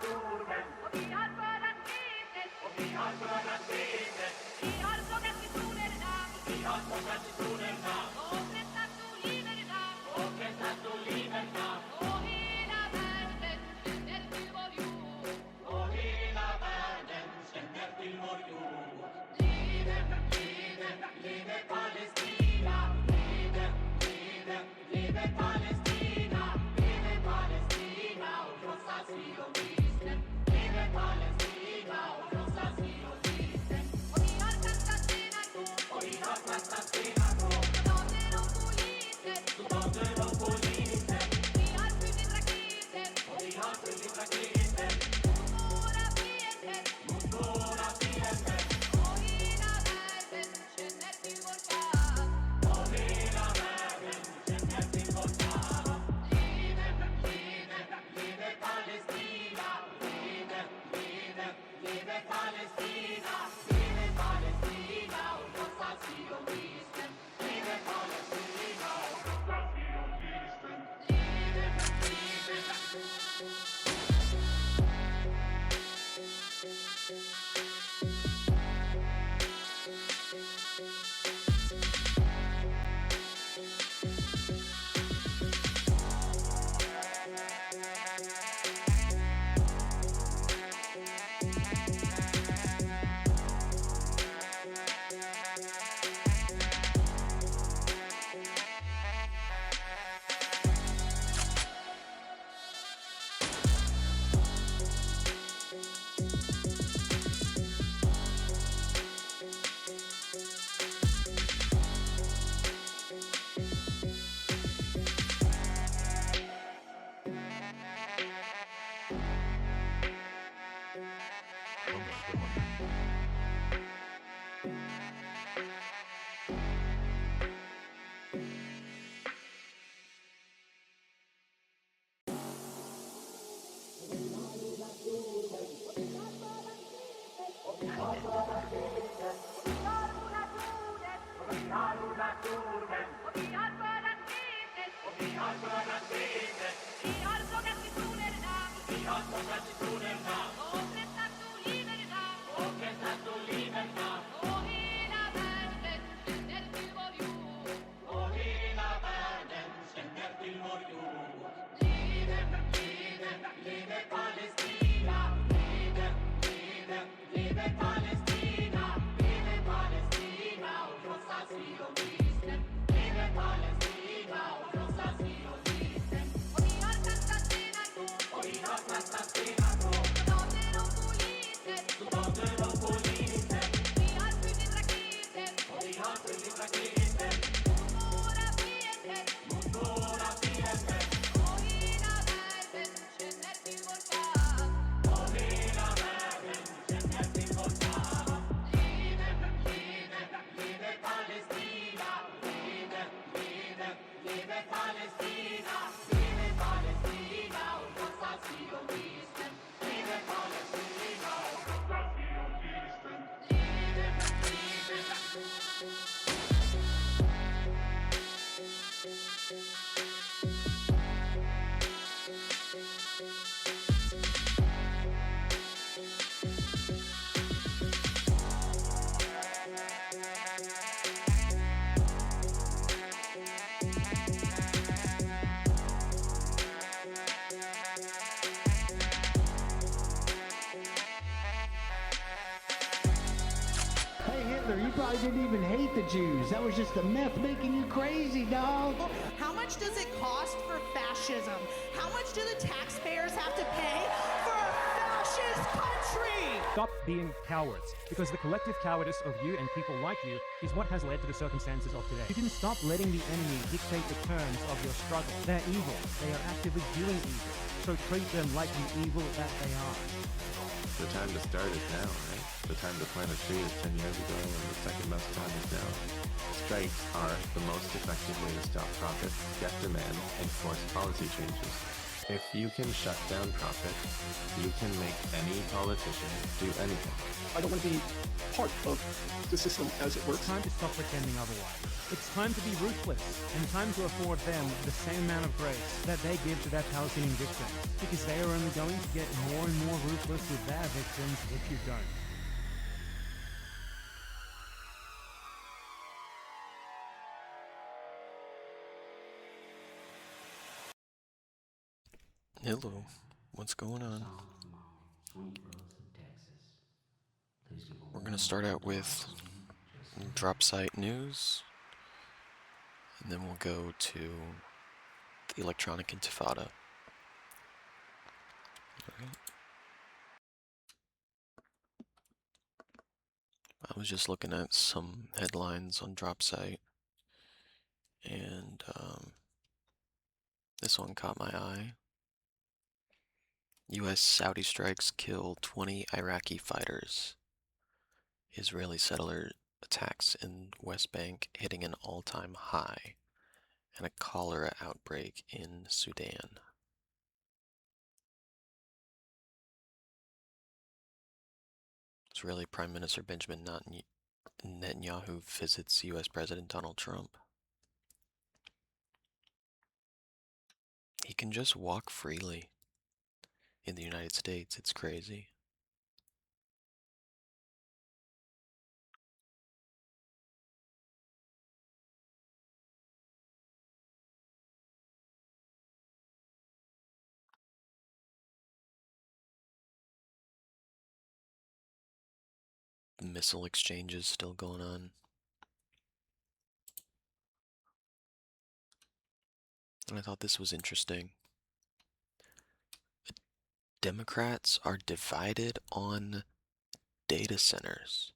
Naturmen. Och vi har skördat vetet. Och vi har skördat vetet. Vi har sågat citronerna. Vi har sågat citronerna. Och pressat oliverna. Och pressat oliverna. Och hela världen känner till vår jord. Och hela världen känner till vår jord. Leve, leve, leve Palestina. Leve, leve, leve Palestina. Leve Palestina och krossa sionismen. Leve Palestina och krossa sionismen. Och vi har kastat stenar på. Och vi har kastat stenar på. Soldater och poliser. Soldater och poliser. Vi har skjutit raketer. Och vi har skjutit raketer. Mot våra fiender. Mot våra fiender. Och hela världen känner till vår kamp. Och hela världen känner till vår kamp. Leve, leve, leve Palestina. Leve, leve, leve Palestina. Leve Palestina och krossa sionismen. Leve Palestina och krossa sionismen. Leve, leve. You probably didn't even hate the Jews. That was just the meth making you crazy, dog. How much does it cost for fascism? How much do the taxpayers have to pay for a fascist country? Stop being cowards, because the collective cowardice of you and people like you is what has led to the circumstances of today. You can stop letting the enemy dictate the terms of your struggle. They're evil. They are actively doing evil. So treat them like the evil that they are. The time to start is now, right? The time to plant a tree is 10 years ago, and the second best time is now. Strikes are the most effective way to stop profits, get demand, and force policy changes. If you can shut down profit, you can make any politician do anything. I don't want to be part of the system as it works. It's time to stop pretending otherwise. It's time to be ruthless, and time to afford them the same amount of grace that they give to their Palestinian victims, because they are only going to get more and more ruthless with their victims if you don't. Hello, what's going on? We're gonna start out with drop site news, and then we'll go to the electronic intifada. Alright. I was just looking at some headlines on drop site, and this one caught my eye. U.S. Saudi strikes kill 20 Iraqi fighters. Israeli settler attacks in West Bank hitting an all-time high, and a cholera outbreak in Sudan. Israeli Prime Minister Benjamin Netanyahu visits U.S. President Donald Trump. He can just walk freely in the United States. It's crazy. Missile exchanges still going on. And I thought this was interesting. Democrats are divided on data centers.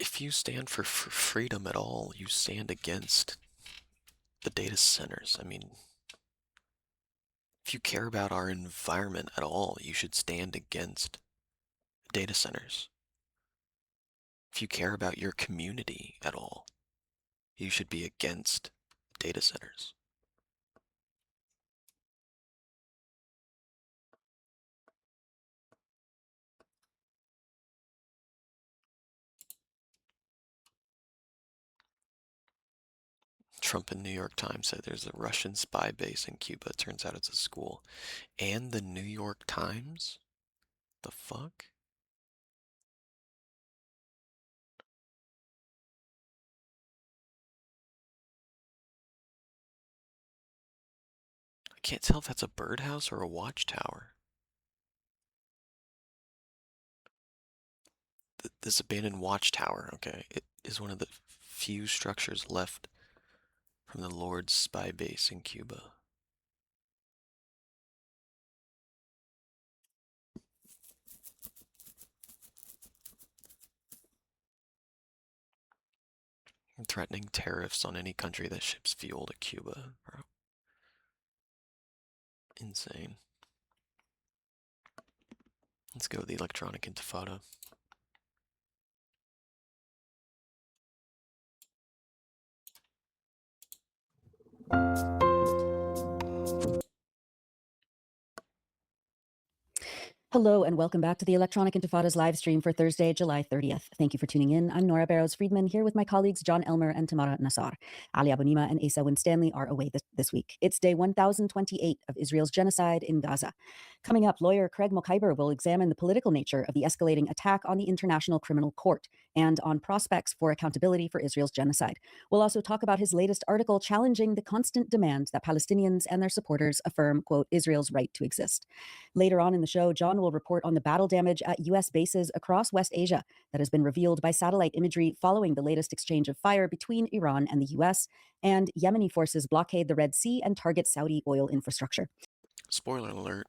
If you stand for freedom at all, you stand against the data centers. I mean, if you care about our environment at all, you should stand against data centers. If you care about your community at all, you should be against data centers. Trump in New York Times said there's a Russian spy base in Cuba. It turns out it's a school. And the New York Times? The fuck? I can't tell if that's a birdhouse or a watchtower. This abandoned watchtower, okay, it is one of the few structures left from the Lord's spy base in Cuba. Threatening tariffs on any country that ships fuel to Cuba, bro. Insane. Let's go with the electronic intifada. Hello and welcome back to the Electronic Intifada's live stream for Thursday, July 30th. Thank you for tuning in. I'm Nora Barrows-Friedman here with my colleagues John Elmer and Tamara Nassar. Ali Abunima and Asa Winstanley are away this week. It's day 1028 of Israel's genocide in Gaza. Coming up, lawyer Craig Mokhiber will examine the political nature of the escalating attack on the International Criminal Court and on prospects for accountability for Israel's genocide. We'll also talk about his latest article challenging the constant demand that Palestinians and their supporters affirm, quote, Israel's right to exist. Later on in the show, John will report on the battle damage at U.S. bases across West Asia that has been revealed by satellite imagery following the latest exchange of fire between Iran and the U.S., and Yemeni forces blockade the Red Sea and target Saudi oil infrastructure. Spoiler alert,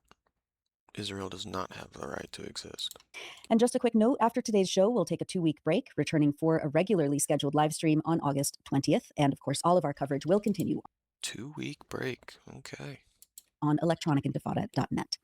Israel does not have the right to exist. And just a quick note, after today's show, we'll take a 2-week break, returning for a regularly scheduled live stream on August 20th. And of course, all of our coverage will continue. 2-week break. Okay. On electronicintifada.net.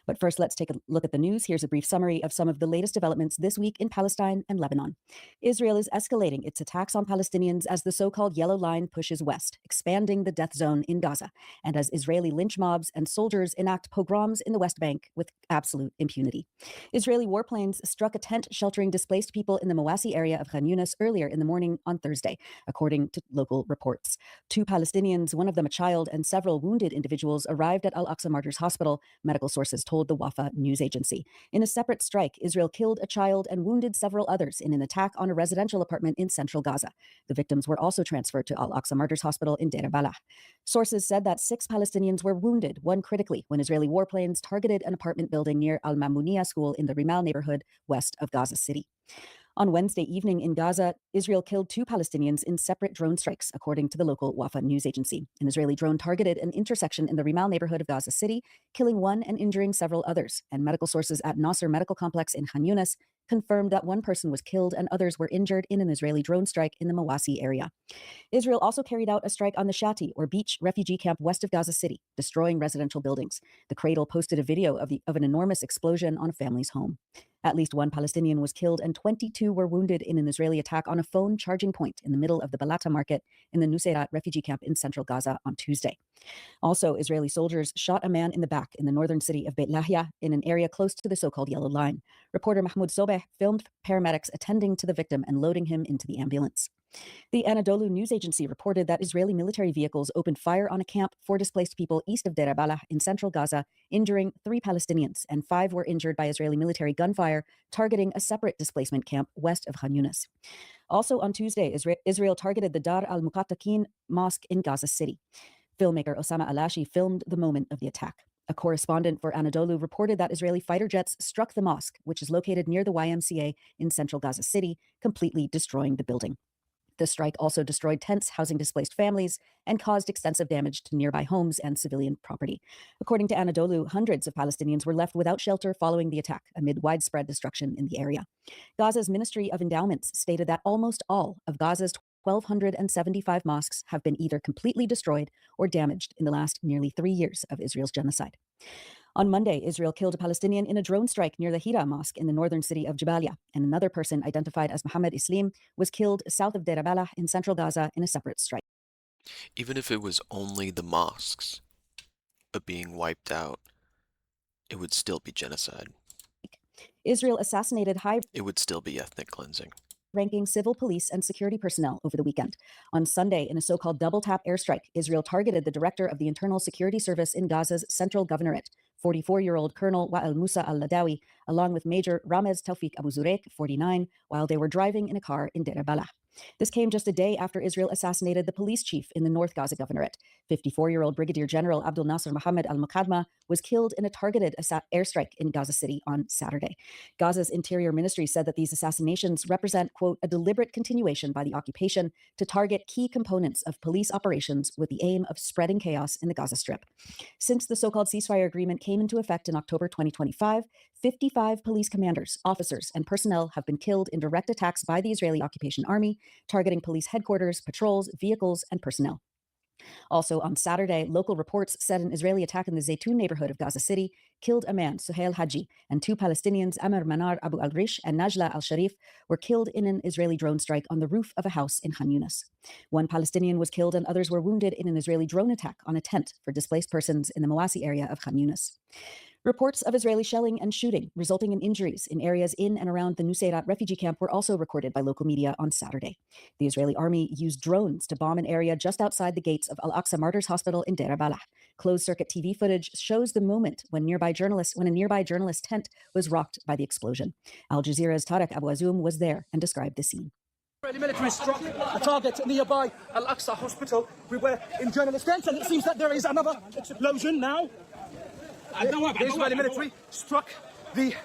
But first, let's take a look at the news. Here's a brief summary of some of the latest developments this week in Palestine and Lebanon. Israel is escalating its attacks on Palestinians as the so-called Yellow Line pushes west, expanding the death zone in Gaza, and as Israeli lynch mobs and soldiers enact pogroms in the West Bank with absolute impunity. Israeli warplanes struck a tent sheltering displaced people in the Mawasi area of Khan Yunis earlier in the morning on Thursday, according to local reports. 2 Palestinians, one of them a child, and several wounded individuals arrived at Al-Aqsa Martyrs Hospital, medical sources told the Wafa news agency. In a separate strike, Israel killed a child and wounded several others in an attack on a residential apartment in central Gaza. The victims were also transferred to Al-Aqsa Martyrs Hospital in Deir Balah. Sources said that 6 Palestinians were wounded, one critically, when Israeli warplanes targeted an apartment building near Al-Mamuniya school in the Rimal neighborhood west of Gaza City. On Wednesday evening in Gaza, Israel killed 2 Palestinians in separate drone strikes, according to the local Wafa news agency. An Israeli drone targeted an intersection in the Rimal neighborhood of Gaza City, killing 1 and injuring several others. And medical sources at Nasser Medical Complex in Khan Yunis confirmed that 1 person was killed and others were injured in an Israeli drone strike in the Mawasi area. Israel also carried out a strike on the Shati, or beach refugee camp west of Gaza City, destroying residential buildings. The Cradle posted a video of an enormous explosion on a family's home. At least 1 Palestinian was killed and 22 were wounded in an Israeli attack on a phone charging point in the middle of the Balata market in the Nuseirat refugee camp in central Gaza on Tuesday. Also, Israeli soldiers shot a man in the back in the northern city of Beit Lahia in an area close to the so-called Yellow Line. Reporter Mahmoud Sobeh filmed paramedics attending to the victim and loading him into the ambulance. The Anadolu news agency reported that Israeli military vehicles opened fire on a camp for displaced people east of Deir Balah in central Gaza, injuring 3 Palestinians, and 5 were injured by Israeli military gunfire targeting a separate displacement camp west of Khan Yunis. Also on Tuesday, Israel targeted the Dar al-Muqattaqin mosque in Gaza City. Filmmaker Osama Alashi filmed the moment of the attack. A correspondent for Anadolu reported that Israeli fighter jets struck the mosque, which is located near the YMCA in central Gaza City, completely destroying the building. The strike also destroyed tents housing displaced families and caused extensive damage to nearby homes and civilian property. According to Anadolu, hundreds of Palestinians were left without shelter following the attack amid widespread destruction in the area. Gaza's Ministry of Endowments stated that almost all of Gaza's 1,275 mosques have been either completely destroyed or damaged in the last nearly 3 years of Israel's genocide. On Monday, Israel killed a Palestinian in a drone strike near the Hira Mosque in the northern city of Jabalia, and another person identified as Mohammed Islim was killed south of Deir Balah in central Gaza in a separate strike. Even if it was only the mosques being wiped out, it would still be genocide. Israel assassinated It would still be ethnic cleansing. Ranking civil police and security personnel over the weekend. On Sunday, in a so-called double-tap airstrike, Israel targeted the director of the Internal Security Service in Gaza's Central Governorate, 44-year-old Colonel Wa'el Musa al-Ladawi, along with Major Ramez Tawfiq Abu Zurek, 49, while they were driving in a car in Deir Balah. This came just a day after Israel assassinated the police chief in the North Gaza Governorate. 54-year-old Brigadier General Abdul Nasser Mohammed al-Muqadma was killed in a targeted airstrike in Gaza City on Saturday. Gaza's Interior Ministry said that these assassinations represent, quote, a deliberate continuation by the occupation to target key components of police operations with the aim of spreading chaos in the Gaza Strip. Since the so-called ceasefire agreement came into effect in October 2025, 55 police commanders, officers, and personnel have been killed in direct attacks by the Israeli occupation army, targeting police headquarters, patrols, vehicles, and personnel. Also on Saturday, local reports said an Israeli attack in the Zaytun neighborhood of Gaza City killed a man, Suhail Haji, and 2 Palestinians, Amr Manar Abu al-Rish and Najla al-Sharif, were killed in an Israeli drone strike on the roof of a house in Khan Yunis. 1 Palestinian was killed and others were wounded in an Israeli drone attack on a tent for displaced persons in the Mawasi area of Khan Yunis. Reports of Israeli shelling and shooting resulting in injuries in areas in and around the Nuseirat refugee camp were also recorded by local media on Saturday. The Israeli army used drones to bomb an area just outside the gates of Al-Aqsa Martyrs Hospital in Deir Balah. Closed-circuit TV footage shows the moment when a nearby journalist tent was rocked by the explosion. Al Jazeera's Tarek Abu Azoum was there and described the scene. The military struck a target nearby Al-Aqsa Hospital. We were in journalist tents, and it seems that there is another explosion now. The Israeli military struck the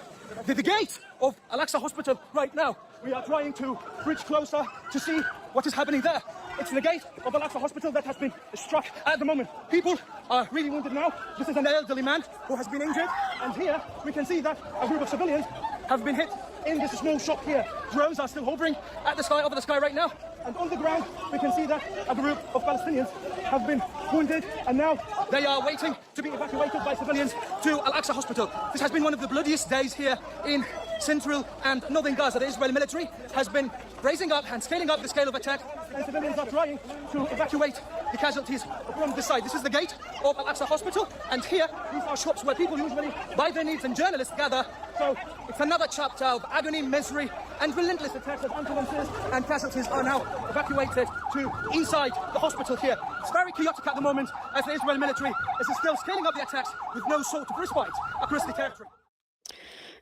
gate of Al-Aqsa Hospital right now. We are trying to reach closer to see what is happening there. It's the gate of Al-Aqsa Hospital that has been struck at the moment. People are really wounded now. This is an elderly man who has been injured. And here we can see that a group of civilians have been hit in this small shop here. Drones are still hovering at the sky, over the sky right now. And on the ground, we can see that a group of Palestinians have been wounded, and now they are waiting to be evacuated by civilians to Al-Aqsa Hospital. This has been one of the bloodiest days here in central and northern Gaza. The Israeli military has been raising up and scaling up the scale of attack, and civilians are trying to evacuate the casualties from this side. This is the gate of Al-Aqsa Hospital, and here, these are shops where people usually buy their needs and journalists gather. So it's another chapter of agony, misery, and relentless attacks as ambulances and casualties are now evacuated to inside the hospital here. It's very chaotic at the moment as the Israeli military is still scaling up the attacks with no sort of respite across the territory.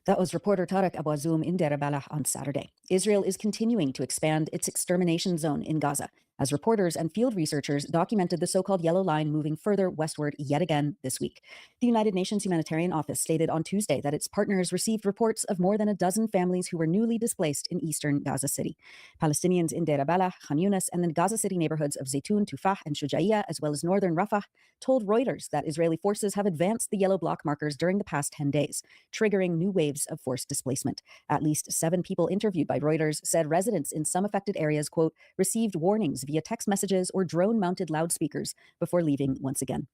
That was reporter Tarek Abu Azoum in Deir Balah on Saturday. Israel is continuing to expand its extermination zone in Gaza as reporters and field researchers documented the so-called Yellow Line moving further westward yet again this week. The United Nations Humanitarian Office stated on Tuesday that its partners received reports of more than a dozen families who were newly displaced in eastern Gaza City. Palestinians in Deir Balah, Khan Yunis, and the Gaza City neighborhoods of Zaytun, Tufah, and Shujaiya, as well as northern Rafah, told Reuters that Israeli forces have advanced the yellow block markers during the past 10 days, triggering new waves of forced displacement. At least 7 people interviewed by Reuters said residents in some affected areas, quote, received warnings via text messages or drone-mounted loudspeakers before leaving once again.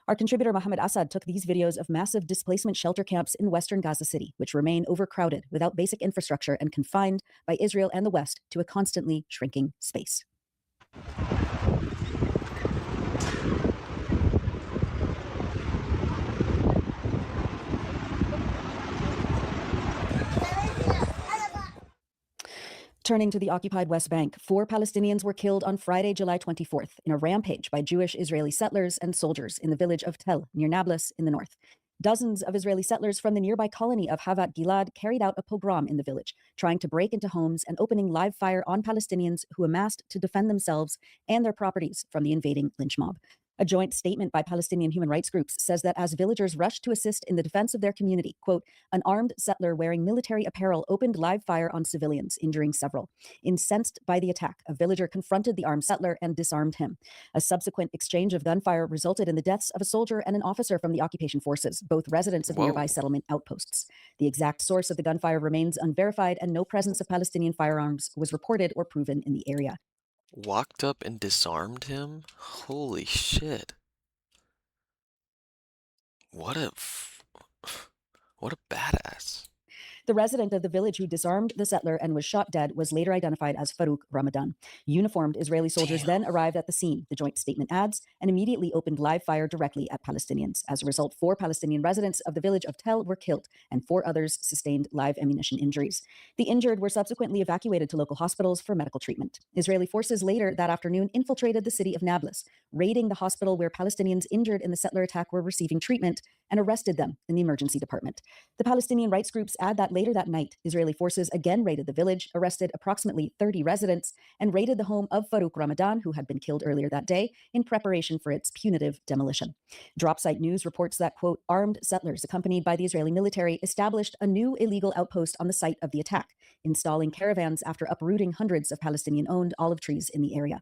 Our contributor Mohammed Assad took these videos of massive displacement shelter camps in western Gaza City, which remain overcrowded without basic infrastructure and confined by Israel and the West to a constantly shrinking space. Turning to the occupied West Bank, 4 Palestinians were killed on Friday, July 24th, in a rampage by Jewish Israeli settlers and soldiers in the village of Tel, near Nablus in the north. Dozens of Israeli settlers from the nearby colony of Havat Gilad carried out a pogrom in the village, trying to break into homes and opening live fire on Palestinians who amassed to defend themselves and their properties from the invading lynch mob. A joint statement by Palestinian human rights groups says that as villagers rushed to assist in the defense of their community, quote, an armed settler wearing military apparel opened live fire on civilians, injuring several. Incensed by the attack, a villager confronted the armed settler and disarmed him. A subsequent exchange of gunfire resulted in the deaths of a soldier and an officer from the occupation forces, both residents of nearby settlement outposts. The exact source of the gunfire remains unverified, and no presence of Palestinian firearms was reported or proven in the area. Walked up and disarmed him? Holy shit. What a badass. The resident of the village who disarmed the settler and was shot dead was later identified as Farouk Ramadan. Uniformed Israeli soldiers then arrived at the scene, the joint statement adds, and immediately opened live fire directly at Palestinians. As a result, 4 Palestinian residents of the village of Tel were killed, and 4 others sustained live ammunition injuries. The injured were subsequently evacuated to local hospitals for medical treatment. Israeli forces later that afternoon infiltrated the city of Nablus, raiding the hospital where Palestinians injured in the settler attack were receiving treatment, and arrested them in the emergency department. The Palestinian rights groups add that later that night, Israeli forces again raided the village, arrested approximately 30 residents, and raided the home of Farouk Ramadan, who had been killed earlier that day, in preparation for its punitive demolition. Dropsite News reports that, quote, armed settlers accompanied by the Israeli military established a new illegal outpost on the site of the attack, installing caravans after uprooting hundreds of Palestinian-owned olive trees in the area.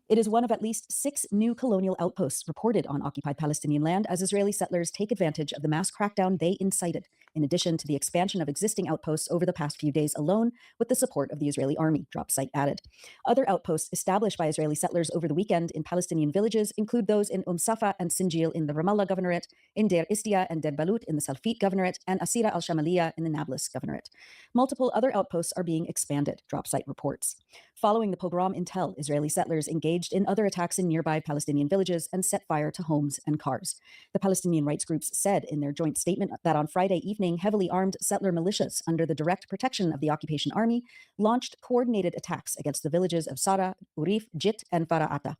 It is one of at least 6 new colonial outposts reported on occupied Palestinian land as Israeli settlers take advantage of the mass crackdown they incited, in addition to the expansion of existing outposts over the past few days alone with the support of the Israeli army, Dropsite added. Other outposts established by Israeli settlers over the weekend in Palestinian villages include those in Safa and Sinjil in the Ramallah Governorate, in Deir Istia and Deir Balut in the Salfit Governorate, and Asira al-Shamaliya in the Nablus Governorate. Multiple other outposts are being expanded, Dropsite reports. Following the pogrom in Tel, Israeli settlers engaged in other attacks in nearby Palestinian villages and set fire to homes and cars. The Palestinian rights groups said in their joint statement that on Friday evening, heavily armed settler militias under the direct protection of the occupation army launched coordinated attacks against the villages of Sara, Urif, Jit, and Fara'ata.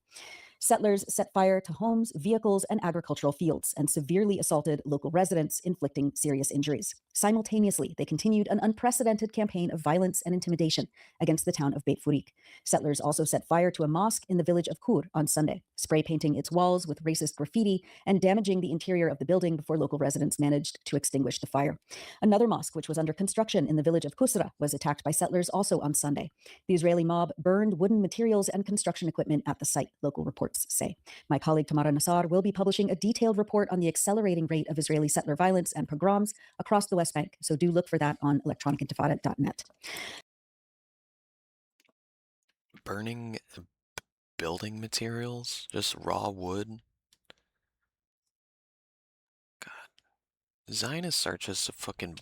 Settlers set fire to homes, vehicles, and agricultural fields and severely assaulted local residents, inflicting serious injuries. Simultaneously, they continued an unprecedented campaign of violence and intimidation against the town of Beit Furik. Settlers also set fire to a mosque in the village of Kur on Sunday, spray painting its walls with racist graffiti and damaging the interior of the building before local residents managed to extinguish the fire. Another mosque, which was under construction in the village of Kusra, was attacked by settlers also on Sunday. The Israeli mob burned wooden materials and construction equipment at the site, local reports say. My colleague Tamara Nassar will be publishing a detailed report on the accelerating rate of Israeli settler violence and pogroms across the West Bank, so do look for that on electronicintifada.net. Burning building materials? Just raw wood? God. Zionists are just a fucking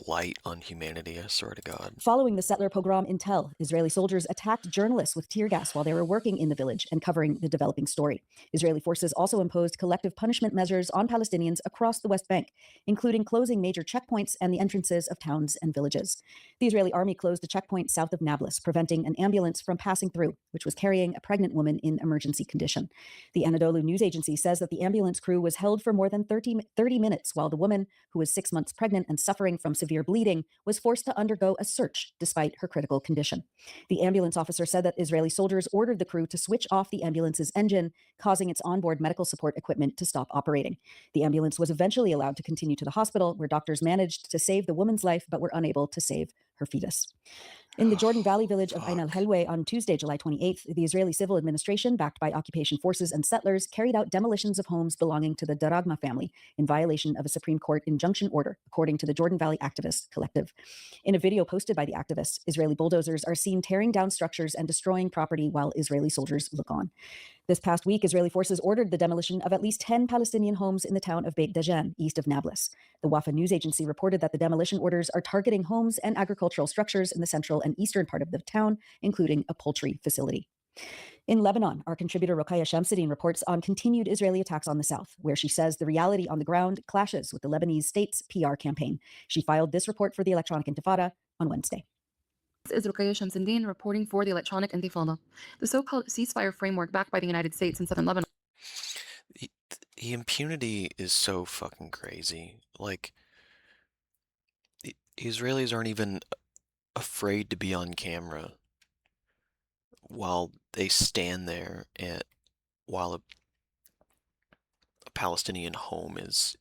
blight on humanity, I swear to God. Following the settler pogrom in Tel, Israeli soldiers attacked journalists with tear gas while they were working in the village and covering the developing story. Israeli forces also imposed collective punishment measures on Palestinians across the West Bank, including closing major checkpoints and the entrances of towns and villages. The Israeli army closed a checkpoint south of Nablus, preventing an ambulance from passing through, which was carrying a pregnant woman in emergency condition. The Anadolu news agency says that the ambulance crew was held for more than 30 minutes while the woman, who was 6 months pregnant and suffering from severe bleeding, was forced to undergo a search despite her critical condition. The ambulance officer said that Israeli soldiers ordered the crew to switch off the ambulance's engine, causing its onboard medical support equipment to stop operating. The ambulance was eventually allowed to continue to the hospital, where doctors managed to save the woman's life but were unable to save her fetus. In the Jordan Valley village of Ain al-Helwe on Tuesday, July 28th, the Israeli civil administration, backed by occupation forces and settlers, carried out demolitions of homes belonging to the Daragma family in violation of a Supreme Court injunction order, according to the Jordan Valley Activist Collective. In a video posted by the activists, Israeli bulldozers are seen tearing down structures and destroying property while Israeli soldiers look on. This past week, Israeli forces ordered the demolition of at least 10 Palestinian homes in the town of Beit Dajan, east of Nablus. The Wafa news agency reported that the demolition orders are targeting homes and agricultural structures in the central and eastern part of the town, including a poultry facility. In Lebanon, our contributor Rokaya Shamsuddin reports on continued Israeli attacks on the south, where she says the reality on the ground clashes with the Lebanese state's PR campaign. She filed this report for the Electronic Intifada on Wednesday. This is Rukaya Shamsuddin reporting for the Electronic Intifada. The so-called ceasefire framework backed by the United States in southern Lebanon. The impunity is so fucking crazy. Like, the Israelis aren't even afraid to be on camera while they stand there while a Palestinian home is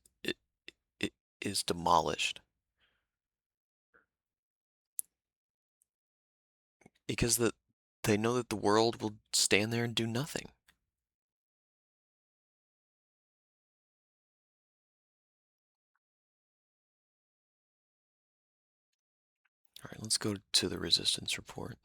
demolished. Because they know that the world will stand there and do nothing. All right, let's go to the resistance report.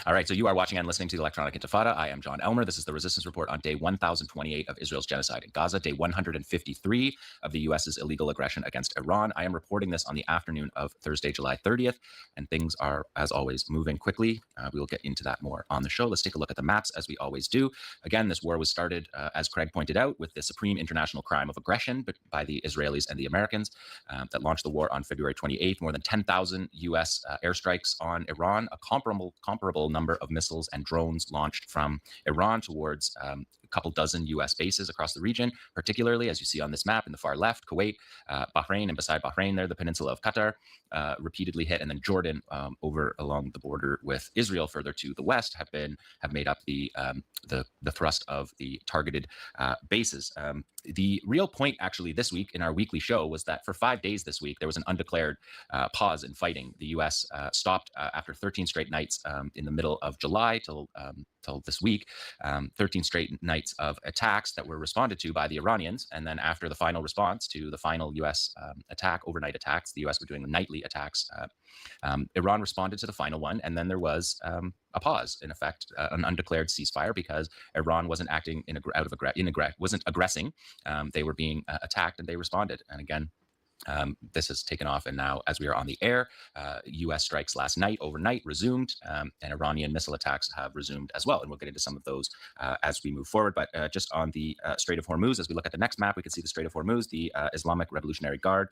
All right, so you are watching and listening to the Electronic Intifada. I am John Elmer. This is the Resistance Report on day 1028 of Israel's genocide in Gaza, day 153 of the U.S.'s illegal aggression against Iran. I am reporting this on the afternoon of Thursday, July 30th, and things are, as always, moving quickly. We will get into that more on the show. Let's take a look at the maps, as we always do. Again, this war was started, as Craig pointed out, with the supreme international crime of aggression by the Israelis and the Americans that launched the war on February 28th. More than 10,000 U.S. Airstrikes on Iran, a comparable number of missiles and drones launched from Iran towards a couple dozen U.S. bases across the region, particularly, as you see on this map in the far left, Kuwait, Bahrain, and beside Bahrain there, the peninsula of Qatar, repeatedly hit, and then Jordan over along the border with Israel further to the west have made up the thrust of the targeted bases. The real point, actually, this week in our weekly show was that for 5 days this week, there was an undeclared pause in fighting. The U.S. stopped after 13 straight nights in the middle of July till this week, 13 straight nights of attacks that were responded to by the Iranians. And then after the final response to the final U.S. attack, overnight attacks, the U.S. were doing nightly attacks. Iran responded to the final one, and then there was a pause, in effect, an undeclared ceasefire, because Iran wasn't acting wasn't aggressing. They were being attacked, and they responded. And again, This has taken off, and now, as we are on the air, U.S. strikes last night, overnight, resumed, and Iranian missile attacks have resumed as well. And we'll get into some of those as we move forward. But just on the Strait of Hormuz, as we look at the next map, we can see the Strait of Hormuz. The Islamic Revolutionary Guard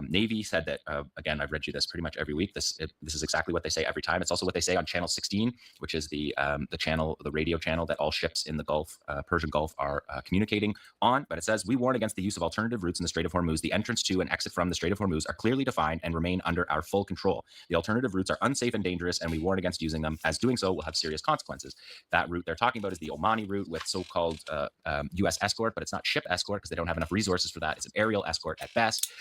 Navy said that, again, I've read you this pretty much every week. This is exactly what they say every time. It's also what they say on Channel 16, which is the channel, the radio channel that all ships in the Gulf, Persian Gulf, are communicating on. But it says, we warn against the use of alternative routes in the Strait of Hormuz. The entrance to and exit from the Strait of Hormuz are clearly defined and remain under our full control. The alternative routes are unsafe and dangerous, and we warn against using them, as doing so will have serious consequences. That route they're talking about is the Omani route with so-called U.S. escort, but it's not ship escort because they don't have enough resources for that. It's an aerial escort at best.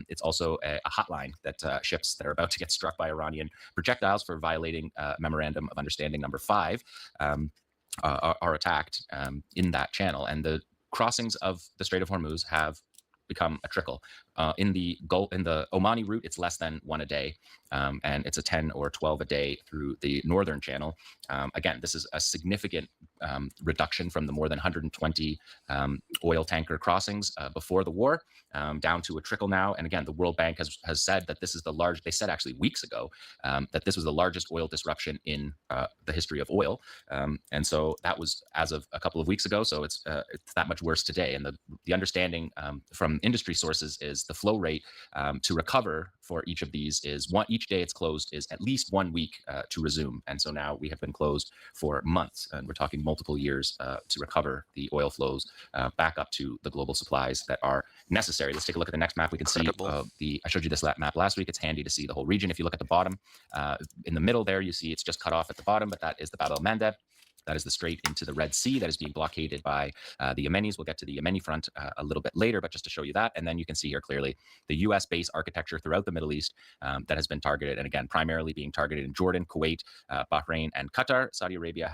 It's also a hotline that ships that are about to get struck by Iranian projectiles for violating Memorandum of Understanding number 5 are attacked in that channel. And the crossings of the Strait of Hormuz have become a trickle. In the Omani route, it's less than 1 a day, and it's a 10 or 12 a day through the northern channel. Again, this is a significant reduction from the more than 120 oil tanker crossings before the war, down to a trickle now. And again, the World Bank has said that this is the large. They said actually weeks ago that this was the largest oil disruption in the history of oil, and so that was as of a couple of weeks ago. So it's that much worse today. And the understanding from industry sources is the flow rate to recover for each of these is each day it's closed is at least 1 week to resume. And so now we have been closed for months, and we're talking multiple years to recover the oil flows back up to the global supplies that are necessary. Let's take a look at the next map. We can see I showed you this map last week. It's handy to see the whole region. If you look at the bottom, in the middle there, you see it's just cut off at the bottom, but that is the Bab el-Mandeb. That is the strait into the Red Sea that is being blockaded by the Yemenis. We'll get to the Yemeni front a little bit later, but just to show you that. And then you can see here clearly the U.S. base architecture throughout the Middle East that has been targeted. And again, primarily being targeted in Jordan, Kuwait, Bahrain, and Qatar. Saudi Arabia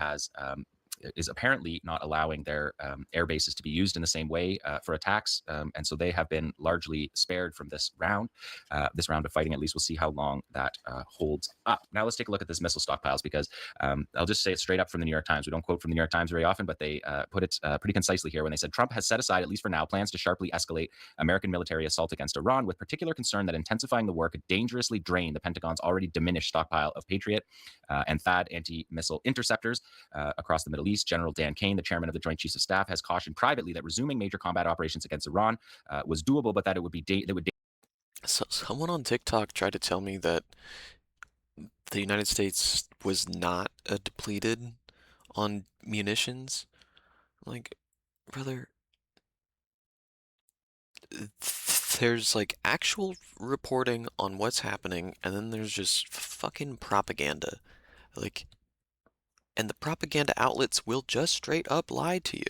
is apparently not allowing their air bases to be used in the same way for attacks. And so they have been largely spared from this round of fighting. At least we'll see how long that holds up. Now let's take a look at this missile stockpiles, because I'll just say it straight up from the New York Times. We don't quote from the New York Times very often, but they put it pretty concisely here when they said Trump has set aside, at least for now, plans to sharply escalate American military assault against Iran, with particular concern that intensifying the war could dangerously drain the Pentagon's already diminished stockpile of Patriot and THAAD anti-missile interceptors across the Middle East. General Dan Kane, the chairman of the Joint Chiefs of Staff, has cautioned privately that resuming major combat operations against Iran was doable, but that it would be So someone on TikTok tried to tell me that the United States was not depleted on munitions. Like, brother, there's like actual reporting on what's happening, and then there's just fucking propaganda. Like, and the propaganda outlets will just straight up lie to you.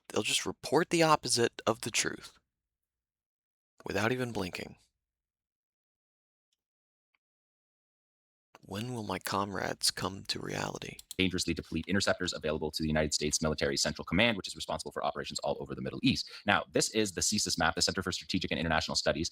They'll just report the opposite of the truth without even blinking. When will my comrades come to reality? Dangerously deplete interceptors available to the United States Military Central Command, which is responsible for operations all over the Middle East. Now, this is the CSIS map, the Center for Strategic and International Studies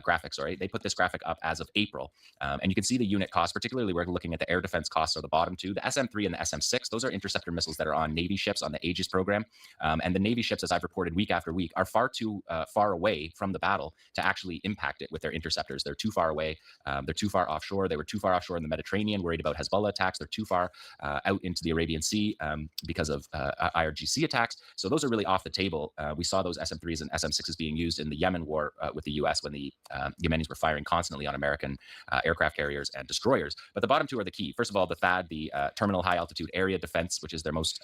graphic. Sorry, they put this graphic up as of April, and you can see the unit cost. Particularly, we're looking at the air defense costs, are the bottom two. The SM-3 and the SM-6, those are interceptor missiles that are on Navy ships on the Aegis program, and the Navy ships, as I've reported week after week, are far too far away from the battle to actually impact it with their interceptors. They're too far away. They're too far offshore. They were too far offshore in the Mediterranean, worried about Hezbollah attacks. They're too far out into the Arabian Sea because of IRGC attacks. So those are really off the table. We saw those SM-3s and SM-6s being used in the Yemen war with the U.S. when the Yemenis were firing constantly on American aircraft carriers and destroyers. But the bottom two are the key. First of all, the THAAD, the Terminal High Altitude Area Defense, which is their most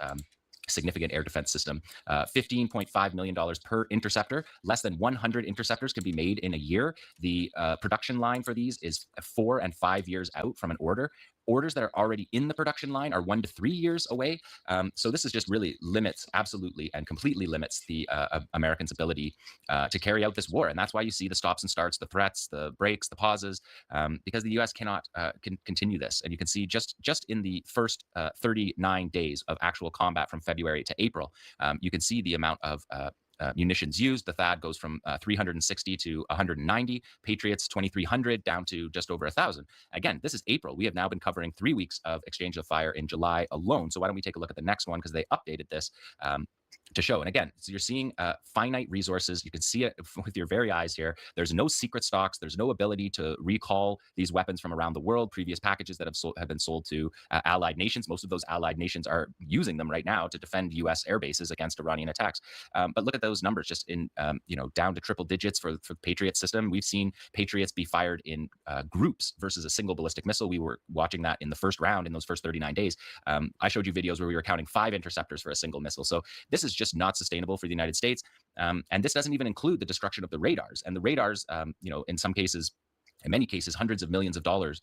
significant air defense system, $15.5 million per interceptor. Less than 100 interceptors can be made in a year. The production line for these is 4 and 5 years out from an order. Orders that are already in the production line are 1 to 3 years away. So this is just really absolutely and completely limits the Americans' ability to carry out this war. And that's why you see the stops and starts, the threats, the breaks, the pauses, because the U.S. cannot continue this. And you can see just in the first 39 days of actual combat from February to April, you can see the amount of munitions used. The THAAD goes from 360 to 190, Patriots 2,300 down to just over 1,000. Again, this is April. We have now been covering 3 weeks of exchange of fire in July alone. So why don't we take a look at the next one, because they updated this to show. And again, so you're seeing finite resources. You can see it with your very eyes here. There's no secret stocks. There's no ability to recall these weapons from around the world. Previous packages that have been sold to allied nations. Most of those allied nations are using them right now to defend U.S. air bases against Iranian attacks. But look at those numbers, just in down to triple digits for the Patriot system. We've seen Patriots be fired in groups versus a single ballistic missile. We were watching that in the first round in those first 39 days. I showed you videos where we were counting 5 interceptors for a single missile. So this is just not sustainable for the United States. And this doesn't even include the destruction of the radars. And the radars, in many cases, hundreds of millions of dollars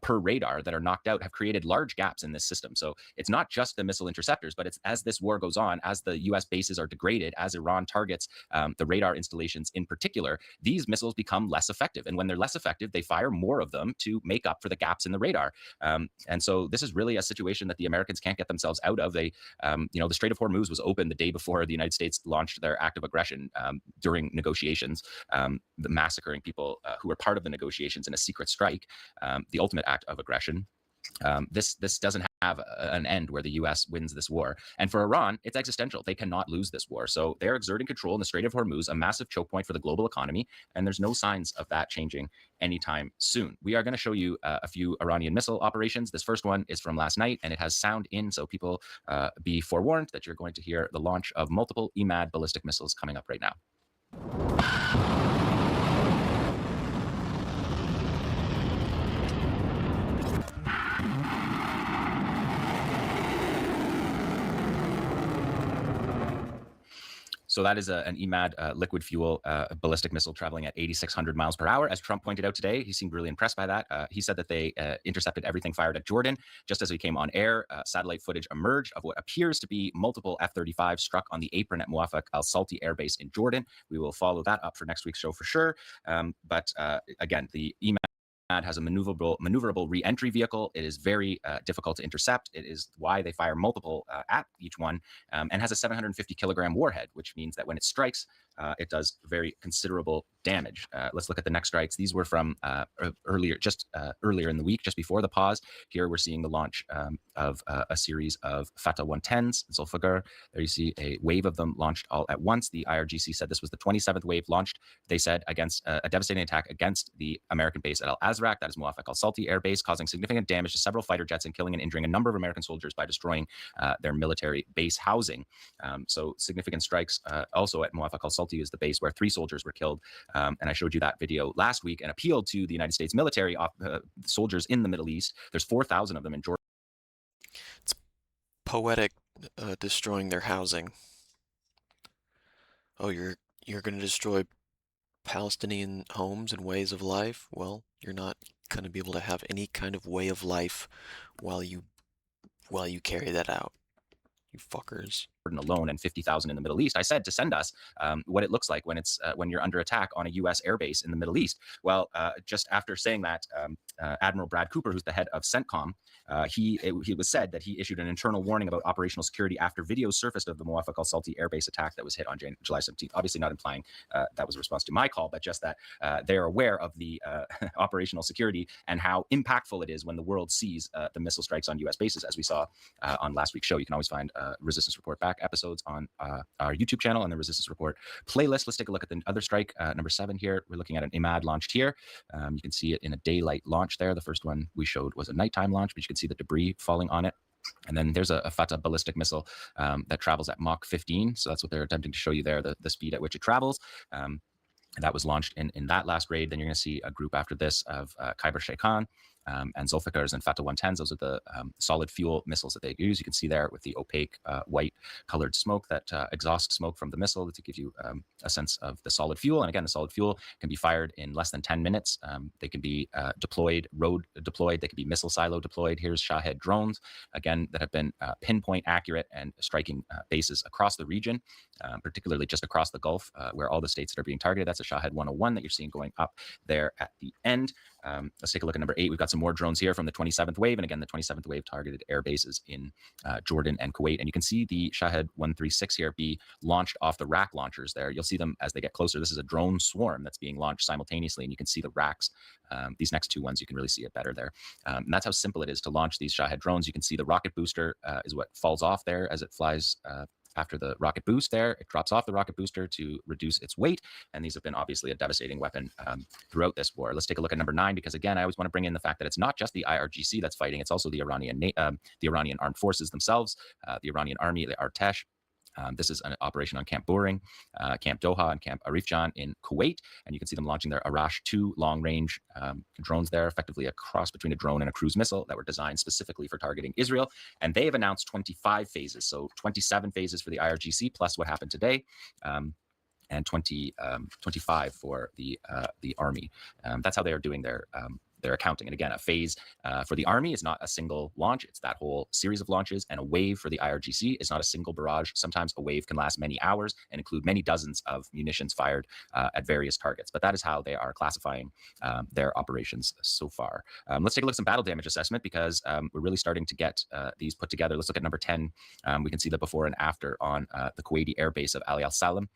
per radar that are knocked out have created large gaps in this system. So it's not just the missile interceptors, but it's as this war goes on, as the U.S. bases are degraded, as Iran targets the radar installations in particular, these missiles become less effective. And when they're less effective, they fire more of them to make up for the gaps in the radar. And so this is really a situation that the Americans can't get themselves out of. The Strait of Hormuz was open the day before the United States launched their act of aggression during negotiations, massacring people who were part of the negotiations in a secret strike, the ultimate act of aggression. This doesn't have an end where the U.S. wins this war. And for Iran, it's existential. They cannot lose this war. So they're exerting control in the Strait of Hormuz, a massive choke point for the global economy. And there's no signs of that changing anytime soon. We are going to show you a few Iranian missile operations. This first one is from last night, and it has sound in. So people be forewarned that you're going to hear the launch of multiple EMAD ballistic missiles coming up right now. So that is an EMAD liquid fuel ballistic missile traveling at 8,600 miles per hour. As Trump pointed out today, he seemed really impressed by that. He said that they intercepted everything fired at Jordan. Just as we came on air, satellite footage emerged of what appears to be multiple F-35 struck on the apron at Muwafaq al-Salti Air Base in Jordan. We will follow that up for next week's show for sure. But again, the EMAD has a maneuverable re-entry vehicle. It is very difficult to intercept. It is why they fire multiple at each one, and has a 750 kilogram warhead, which means that when it strikes, it does very considerable damage. Let's look at the next strikes. These were from earlier in the week, just before the pause. Here we're seeing the launch of a series of Fatah 110s, Zulfiqar. There you see a wave of them launched all at once. The IRGC said this was the 27th wave launched, they said, against a devastating attack against the American base at Al-Azraq, that is Muwafaq al-Salti Air Base, causing significant damage to several fighter jets and killing and injuring a number of American soldiers by destroying their military base housing. So significant strikes also at Muwafaq al-Salti is the base where 3 soldiers were killed. And I showed you that video last week and appealed to the United States military soldiers in the Middle East. There's 4,000 of them in Jordan. It's poetic, destroying their housing. Oh, you're going to destroy Palestinian homes and ways of life? Well, you're not going to be able to have any kind of way of life while you carry that out. You fuckers. Alone and 50,000 in the Middle East. I said to send us what it looks like when you're under attack on a U.S. airbase in the Middle East. Well, just after saying that, Admiral Brad Cooper, who's the head of CENTCOM, it was said that he issued an internal warning about operational security after videos surfaced of the Muwafaq al-Salti airbase attack that was hit on July 17th. Obviously not implying that was a response to my call, but just that they're aware of the operational security and how impactful it is when the world sees the missile strikes on U.S. bases, as we saw on last week's show. You can always find Resistance Report back episodes on our YouTube channel and the Resistance Report playlist. Let's take a look at the other strike, number 7 here. We're looking at an IMAD launched here. You can see it in a daylight launch there. The first one we showed was a nighttime launch, but you can see the debris falling on it. And then there's a Fatah ballistic missile that travels at Mach 15. So that's what they're attempting to show you there, the speed at which it travels. And that was launched in that last raid. Then you're going to see a group after this of Khyber Sheikhan and Zulfiqars and Fatah 110s. Those are the solid fuel missiles that they use. You can see there with the opaque white colored smoke, that exhaust smoke from the missile to give you a sense of the solid fuel. And again, the solid fuel can be fired in less than 10 minutes. They can be deployed, road deployed. They can be missile silo deployed. Here's Shahed drones, again, that have been pinpoint accurate and striking bases across the region, particularly just across the Gulf, where all the states that are being targeted. That's a Shahed 101 that you're seeing going up there at the end. Let's take a look at number 8. We've got some more drones here from the 27th wave. And again, the 27th wave targeted air bases in Jordan and Kuwait. And you can see the Shahed 136 here be launched off the rack launchers there. You'll see them as they get closer. This is a drone swarm that's being launched simultaneously. And you can see the racks. These next 2 ones, you can really see it better there. And that's how simple it is to launch these Shahed drones. You can see the rocket booster is what falls off there as it flies after the rocket boost there. It drops off the rocket booster to reduce its weight. And these have been obviously a devastating weapon throughout this war. Let's take a look at number 9, because again, I always want to bring in the fact that it's not just the IRGC that's fighting. It's also the Iranian armed forces themselves, the Iranian army, the Artesh. This is an operation on Camp Buring, Camp Doha, and Camp Arifjan in Kuwait. And you can see them launching their Arash-2 long-range drones there, effectively a cross between a drone and a cruise missile that were designed specifically for targeting Israel. And they have announced 25 phases, so 27 phases for the IRGC, plus what happened today. And 25 for the Army. That's how they are doing their accounting. And again, a phase for the Army is not a single launch. It's that whole series of launches. And a wave for the IRGC is not a single barrage. Sometimes a wave can last many hours and include many dozens of munitions fired at various targets. But that is how they are classifying their operations so far. Let's take a look at some battle damage assessment, because we're really starting to get these put together. Let's look at number 10. We can see the before and after on the Kuwaiti air base of Ali al-Salam.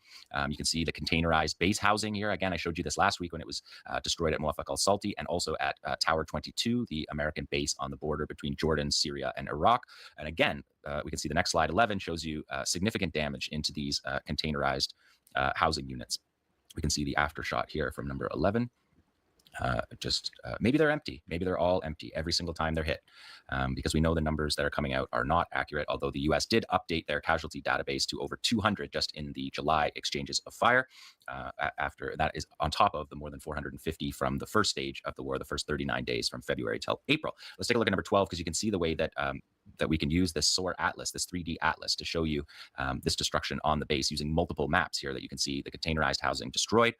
You can see the containerized base housing here. Again, I showed you this last week when it was destroyed at Muwafaq al-Salti, and also at Tower 22, the American base on the border between Jordan, Syria, and Iraq. And again, we can see the next slide, 11, shows you significant damage into these containerized housing units. We can see the after shot here from number 11. Maybe they're empty. Maybe they're all empty every single time they're hit, because we know the numbers that are coming out are not accurate, although the U.S. did update their casualty database to over 200 just in the July exchanges of fire. After that is on top of the more than 450 from the first stage of the war, the first 39 days from February till April. Let's take a look at number 12, because you can see the way that that we can use this SOAR atlas, this 3D atlas, to show you this destruction on the base using multiple maps here that you can see the containerized housing destroyed.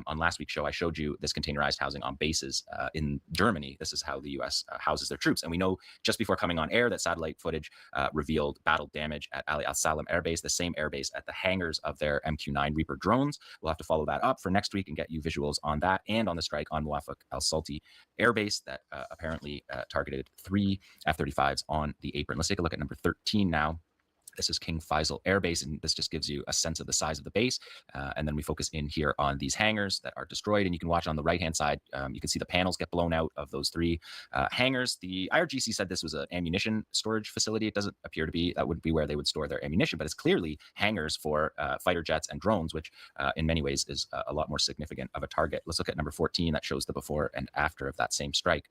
On last week's show, I showed you this containerized housing on bases in Germany. This is how the U.S. Houses their troops. And we know just before coming on air that satellite footage revealed battle damage at Ali al-Salam Air Base, the same air base at the hangars of their MQ-9 Reaper drones. We'll have to follow that up for next week and get you visuals on that and on the strike on Muwafaq al-Salti Air Base that apparently targeted 3 F-35s on the apron. Let's take a look at number 13 now. This is King Faisal Air Base, and this just gives you a sense of the size of the base. And then we focus in here on these hangars that are destroyed. And you can watch on the right-hand side, you can see the panels get blown out of those 3 hangars. The IRGC said this was an ammunition storage facility. It doesn't appear to be. That would be where they would store their ammunition, but it's clearly hangars for fighter jets and drones, which in many ways is a lot more significant of a target. Let's look at number 14. That shows the before and after of that same strike.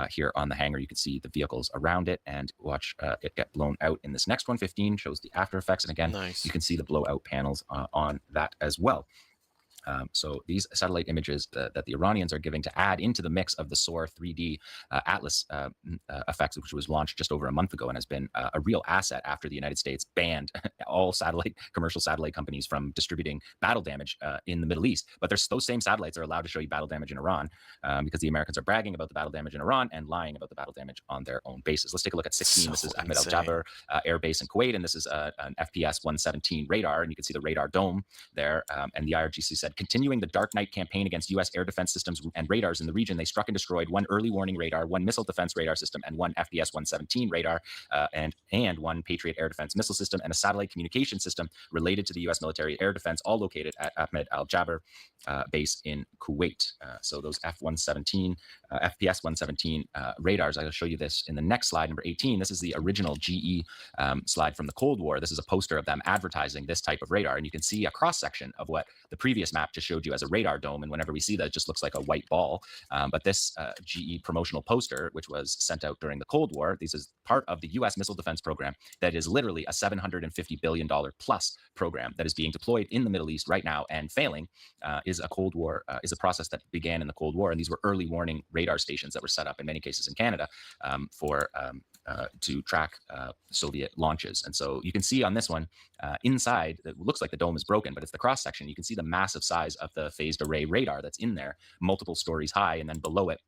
Here on the hangar, you can see the vehicles around it, and watch it get blown out in this next one. 15 shows the after effects, and again, you can see the blowout panels on that as well. So these satellite images that the Iranians are giving to add into the mix of the SOAR 3D Atlas effects, which was launched just over a month ago and has been a real asset after the United States banned all commercial satellite companies from distributing battle damage in the Middle East. But those same satellites are allowed to show you battle damage in Iran because the Americans are bragging about the battle damage in Iran and lying about the battle damage on their own bases. Let's take a look at 16. This is Ahmed al-Jaber Air Base in Kuwait, and this is an FPS 117 radar, and you can see the radar dome there. And the IRGC said, continuing the Dark Knight campaign against U.S. air defense systems and radars in the region, they struck and destroyed 1 early warning radar, 1 missile defense radar system, and 1 FPS-117 radar, and 1 Patriot air defense missile system, and a satellite communication system related to the U.S. military air defense, all located at Ahmed al-Jaber base in Kuwait. So those FPS-117 radars, I'll show you this in the next slide, number 18. This is the original GE slide from the Cold War. This is a poster of them advertising this type of radar, and you can see a cross-section of what the previous map just showed you as a radar dome, and whenever we see that, it just looks like a white ball. But this GE promotional poster, which was sent out during the Cold War, this is part of the U.S. missile defense program that is literally a $750 billion plus program that is being deployed in the Middle East right now and failing. Is a Cold War, is a process that began in the Cold War, and these were early warning radar stations that were set up in many cases in Canada to track Soviet launches. And so you can see on this one, inside, it looks like the dome is broken, but it's the cross section. You can see the massive size of the phased array radar that's in there, multiple stories high, and then below it,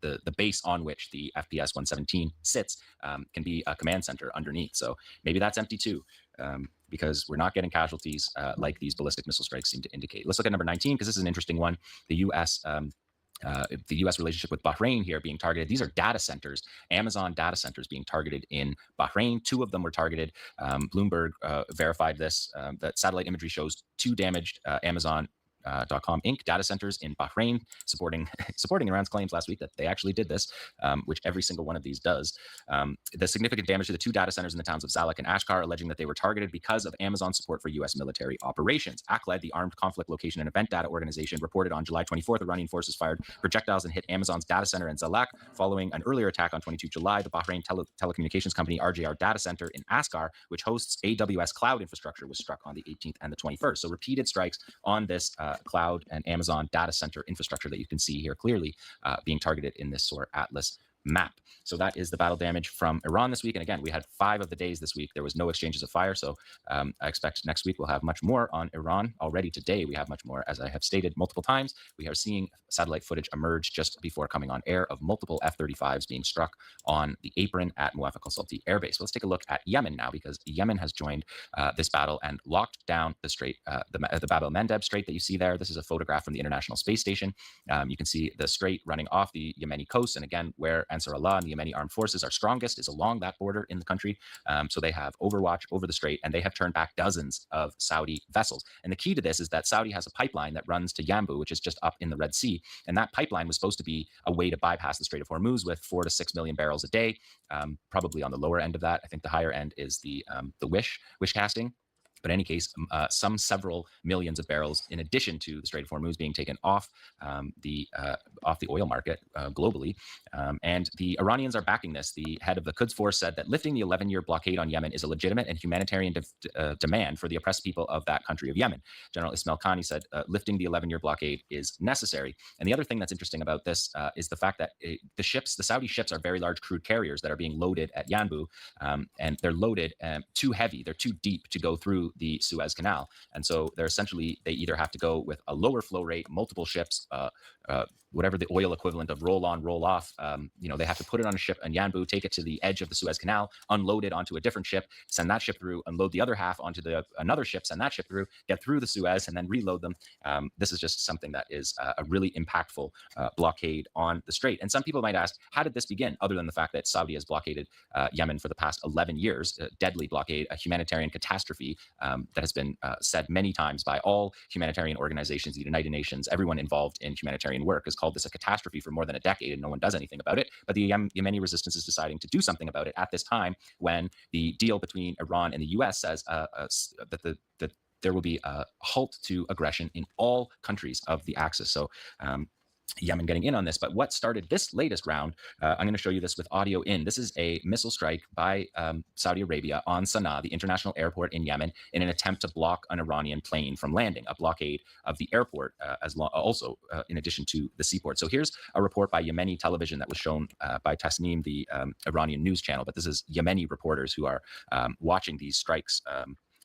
the base on which the FPS-117 sits can be a command center underneath. So maybe that's empty too, because we're not getting casualties like these ballistic missile strikes seem to indicate. Let's look at number 19, because this is an interesting one. The U.S. Relationship with Bahrain here being targeted. These are data centers, Amazon data centers being targeted in Bahrain. 2 of them were targeted. Bloomberg verified this, that satellite imagery shows 2 damaged Amazon Inc. data centers in Bahrain, supporting Iran's claims last week that they actually did this, which every single one of these does. The significant damage to the 2 data centers in the towns of Zalak and Ashkar, alleging that they were targeted because of Amazon support for U.S. military operations. ACLED, the Armed Conflict Location and Event Data Organization, reported on July 24th Iranian forces fired projectiles and hit Amazon's data center in Zalak following an earlier attack on 22 July. The Bahrain telecommunications company RJR data center in Askar, which hosts AWS cloud infrastructure, was struck on the 18th and the 21st. So repeated strikes on this cloud and Amazon data center infrastructure that you can see here clearly being targeted in this SOAR Atlas map. So that is the battle damage from Iran this week. And again, we had 5 of the days this week. There was no exchanges of fire. So I expect next week we'll have much more on Iran. Already today, we have much more. As I have stated multiple times, we are seeing satellite footage emerge just before coming on air of multiple F-35s being struck on the apron at Muwaffaq al-Salti Air Base. So let's take a look at Yemen now, because Yemen has joined this battle and locked down the strait, the Bab el-Mandeb Strait that you see there. This is a photograph from the International Space Station. You can see the strait running off the Yemeni coast. And again, where Ansar Allah and the Yemeni armed forces are strongest is along that border in the country. So they have overwatch over the strait, and they have turned back dozens of Saudi vessels. And the key to this is that Saudi has a pipeline that runs to Yanbu, which is just up in the Red Sea. And that pipeline was supposed to be a way to bypass the Strait of Hormuz with 4 to 6 million barrels a day, probably on the lower end of that. I think the higher end is the wish casting. But in any case, several millions of barrels, in addition to the Strait of Hormuz, being taken off the oil market globally. And the Iranians are backing this. The head of the Quds Force said that lifting the 11-year blockade on Yemen is a legitimate and humanitarian demand for the oppressed people of that country of Yemen. General Ismail Khani said lifting the 11-year blockade is necessary. And the other thing that's interesting about this is the fact that the Saudi ships are very large crude carriers that are being loaded at Yanbu, and they're loaded too heavy. They're too deep to go through the Suez Canal. And so they're essentially, they either have to go with a lower flow rate, multiple ships, whatever the oil equivalent of roll on, roll off, they have to put it on a ship in Yanbu, take it to the edge of the Suez Canal, unload it onto a different ship, send that ship through, unload the other half onto another ship, send that ship through, get through the Suez, and then reload them. This is just something that is a really impactful blockade on the strait. And some people might ask, how did this begin? Other than the fact that Saudi has blockaded Yemen for the past 11 years, a deadly blockade, a humanitarian catastrophe that has been said many times by all humanitarian organizations, the United Nations, everyone involved in humanitarian work has called this a catastrophe for more than a decade, and no one does anything about it. But the Yemeni resistance is deciding to do something about it at this time, when the deal between Iran and the U.S. says that there will be a halt to aggression in all countries of the Axis. So Yemen getting in on this. But what started this latest round, I'm going to show you this with audio in. This is a missile strike by Saudi Arabia on Sana'a, the international airport in Yemen, in an attempt to block an Iranian plane from landing, a blockade of the airport also in addition to the seaport. So here's a report by Yemeni television that was shown by Tasneem, the Iranian news channel. But this is Yemeni reporters who are watching these strikes.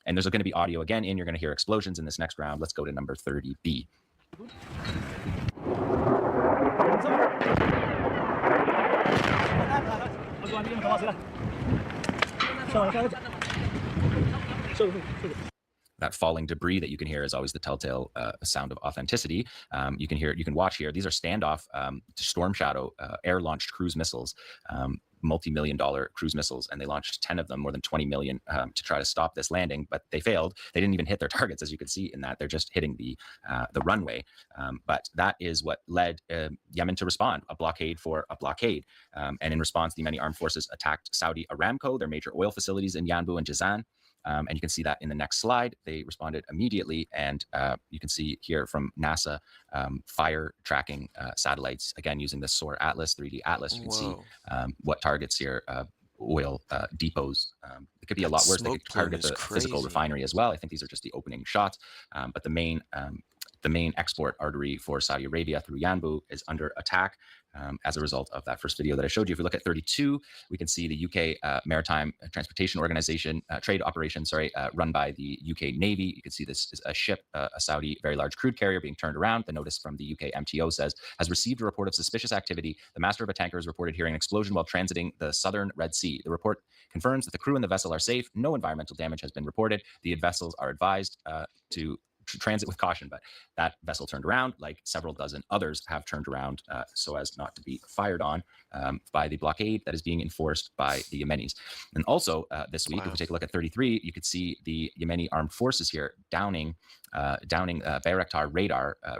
And there's going to be audio again in. You're going to hear explosions in this next round. Let's go to number 30B. That falling debris that you can hear is always the telltale sound of authenticity. You can watch here. These are standoff Storm Shadow air-launched cruise missiles, multi-million-dollar cruise missiles, and they launched 10 of them, more than 20 million, to try to stop this landing, but they failed. They didn't even hit their targets, as you can see in that. They're just hitting the runway. But that is what led Yemen to respond, a blockade for a blockade. And in response, the Yemeni armed forces attacked Saudi Aramco, their major oil facilities in Yanbu and Jazan. And you can see that in the next slide. They responded immediately, and you can see here from NASA fire tracking satellites, again using the SOAR Atlas, 3D Atlas. You can see what targets here, oil depots. It could be a lot worse. They could target the physical refinery as well. I think these are just the opening shots, but the main export artery for Saudi Arabia through Yanbu is under attack as a result of that first video that I showed you. If we look at 32, we can see the UK Maritime Transportation Organization, trade operation, run by the UK Navy. You can see this is a ship, a Saudi very large crude carrier being turned around. The notice from the UK MTO says, has received a report of suspicious activity. The master of a tanker has reported hearing an explosion while transiting the southern Red Sea. The report confirms that the crew and the vessel are safe. No environmental damage has been reported. The vessels are advised to transit with caution, but that vessel turned around, like several dozen others have turned around so as not to be fired on by the blockade that is being enforced by the Yemenis. And also this week, if we take a look at 33, you could see the Yemeni armed forces here downing Bayraktar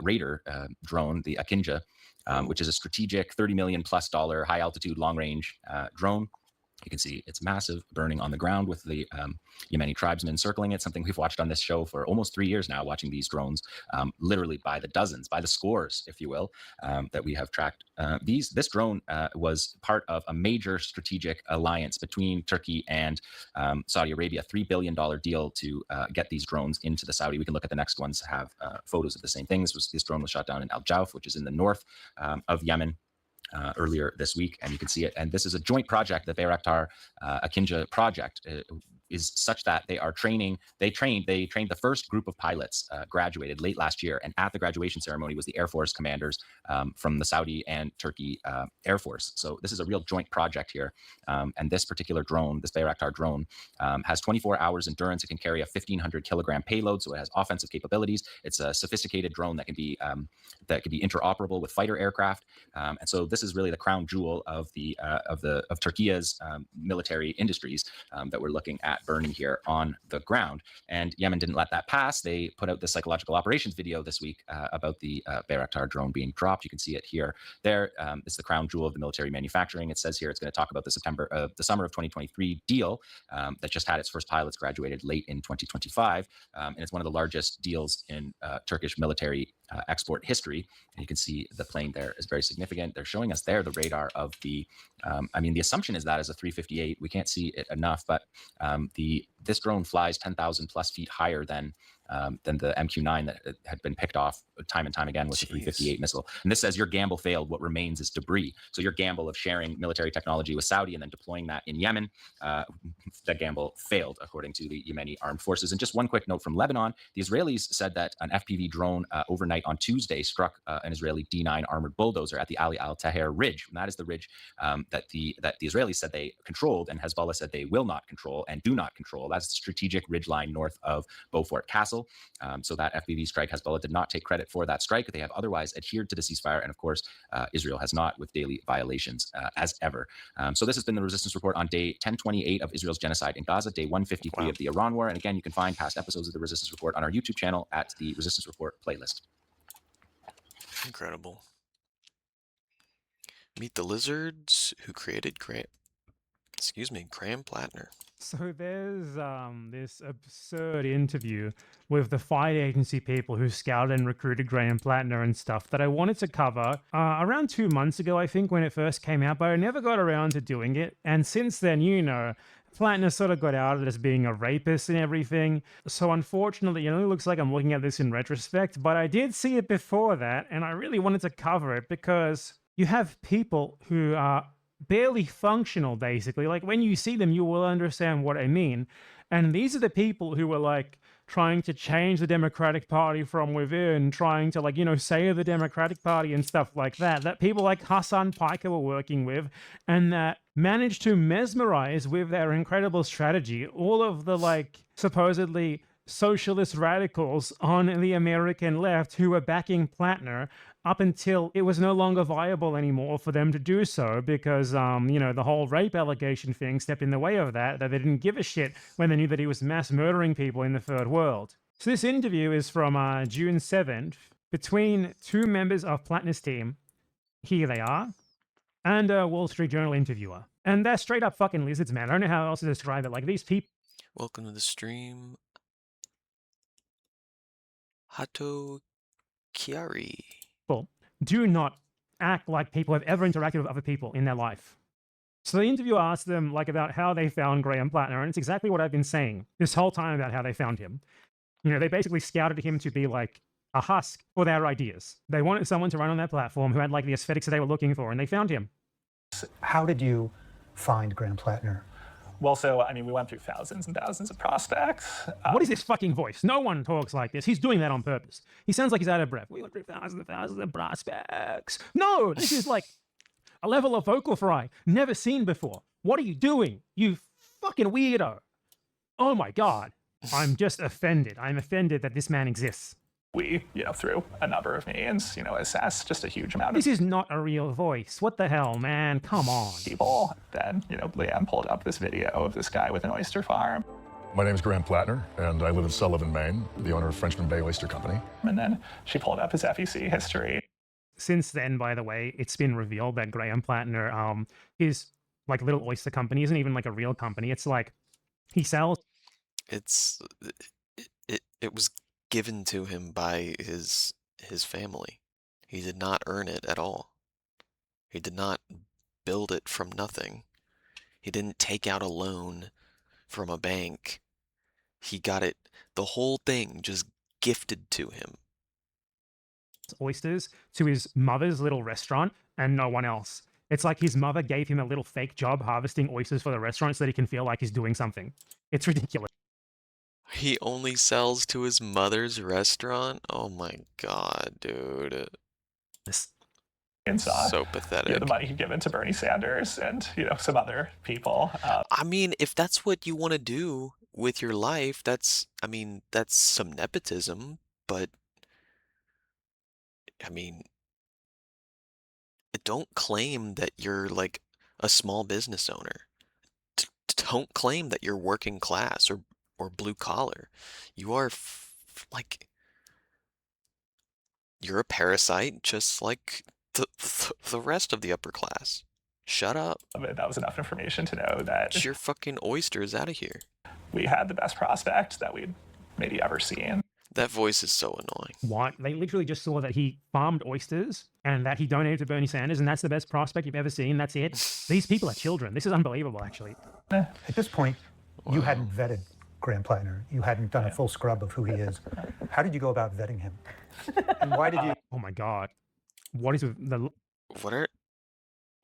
Raider drone, the Akinja, which is a strategic $30 million plus high altitude, long range drone. You can see it's massive, burning on the ground with the Yemeni tribesmen circling it, something we've watched on this show for almost 3 years now, watching these drones literally by the dozens, by the scores, if you will, that we have tracked. This drone was part of a major strategic alliance between Turkey and Saudi Arabia, $3 billion deal to get these drones into the Saudi. We can look at the next ones, have photos of the same thing. This drone was shot down in Al Jauf, which is in the north of Yemen. Earlier this week, and you can see it. And this is a joint project, the Bayraktar Akinja project, is such that they trained the first group of pilots, graduated late last year, and at the graduation ceremony was the Air Force commanders from the Saudi and Turkey Air Force. So this is a real joint project here. And this particular drone, this Bayraktar drone, has 24 hours endurance. It can carry a 1,500 kilogram payload, so it has offensive capabilities. It's a sophisticated drone that can be interoperable with fighter aircraft. And so this is really the crown jewel of Turkey's military industries that we're looking at burning here on the ground. And Yemen didn't let that pass. They put out the psychological operations video this week about the Bayraktar drone being dropped. You can see it here. There, it's the crown jewel of the military manufacturing. It says here it's going to talk about the summer of 2023 deal that just had its first pilots graduated late in 2025, and it's one of the largest deals in Turkish military export history. And you can see the plane there is very significant. They're showing us there the radar of the, the assumption is that is a 358. We can't see it enough, but this drone flies 10,000 plus feet higher than the MQ-9 that had been picked off time and time again with the 358 missile. And this says your gamble failed. What remains is debris. So your gamble of sharing military technology with Saudi and then deploying that in Yemen, that gamble failed, according to the Yemeni armed forces. And just one quick note from Lebanon, the Israelis said that an FPV drone overnight on Tuesday struck an Israeli D9 armored bulldozer at the Ali al-Taher ridge. And that is the ridge that the Israelis said they controlled, and Hezbollah said they will not control and do not control. That's the strategic ridge line north of Beaufort Castle. So that FPV strike, Hezbollah did not take credit for that strike. They have otherwise adhered to the ceasefire. And of course, Israel has not, with daily violations as ever. So this has been the Resistance Report on day 1028 of Israel's genocide in Gaza, day 153 of the Iran War. And again, you can find past episodes of the Resistance Report on our YouTube channel at the Resistance Report playlist. Incredible. Meet the lizards who created Graham Plattner. So there's this absurd interview with the fight agency people who scouted and recruited Graham Plattner and stuff that I wanted to cover around 2 months ago, I think, when it first came out, but I never got around to doing it. And since then, Plattner sort of got outed as being a rapist and everything. So unfortunately, it only looks like I'm looking at this in retrospect, but I did see it before that, and I really wanted to cover it because you have people who are barely functional, basically. Like, when you see them, you will understand what I mean. And these are the people who were, like, trying to change the Democratic Party from within, trying to, like, save the Democratic Party and stuff like that, that people like Hassan Piker were working with, and that managed to mesmerize with their incredible strategy all of the, like, supposedly socialist radicals on the American left who were backing Plattner up until it was no longer viable anymore for them to do so because, the whole rape allegation thing stepped in the way of that they didn't give a shit when they knew that he was mass murdering people in the third world. So this interview is from June 7th between two members of Plattner's team. Here they are. And a Wall Street Journal interviewer. And they're straight up fucking lizards, man. I don't know how else to describe it. Like, these people... Welcome to the stream. Hato Chiari. Do not act like people have ever interacted with other people in their life. So the interviewer asked them, like, about how they found Graham Plattner, and it's exactly what I've been saying this whole time about how they found him. They basically scouted him to be, like, a husk for their ideas. They wanted someone to run on their platform who had, like, the aesthetics that they were looking for, and they found him. How did you find Graham Plattner? Well, so, we went through thousands and thousands of prospects. What is this fucking voice? No one talks like this. He's doing that on purpose. He sounds like he's out of breath. We went through thousands and thousands of prospects. No, this is like a level of vocal fry never seen before. What are you doing, you fucking weirdo? Oh my God. I'm just offended. I'm offended that this man exists. We, through a number of means, assess just a huge amount of This is not a real voice. What the hell, man? Come on. people. Then, Leanne pulled up this video of this guy with an oyster farm. My name is Graham Plattner, and I live in Sullivan, Maine, the owner of Frenchman Bay Oyster Company. And then she pulled up his FEC history. Since then, by the way, it's been revealed that Graham Plattner, his like little oyster company isn't even like a real company. It's like he sells. It was given to him by his family. He did not earn it at all. He did not build it from nothing. He didn't take out a loan from a bank. He got it, the whole thing just gifted to him. Oysters to his mother's little restaurant and no one else. It's like his mother gave him a little fake job harvesting oysters for the restaurant so that he can feel like he's doing something. It's ridiculous. He only sells to his mother's restaurant? Oh my god, dude. So pathetic. The money he'd given to Bernie Sanders and, some other people. I mean, if that's what you want to do with your life, that's some nepotism, but I mean, don't claim that you're like a small business owner. Don't claim that you're working class or blue collar. You are you're a parasite just like the rest of the upper class. Shut up. That was enough information to know that Get your fucking oysters out of here. we had the best prospect that we'd maybe ever seen. That voice is so annoying. What? They literally just saw that he farmed oysters and that he donated to Bernie Sanders, and that's the best prospect you've ever seen. That's it. These people are children. This is unbelievable, actually. At this point, you hadn't vetted Graham Plattner. You hadn't done a full scrub of who he is. How did you go about vetting him? And why did you? Oh my god. What is with the?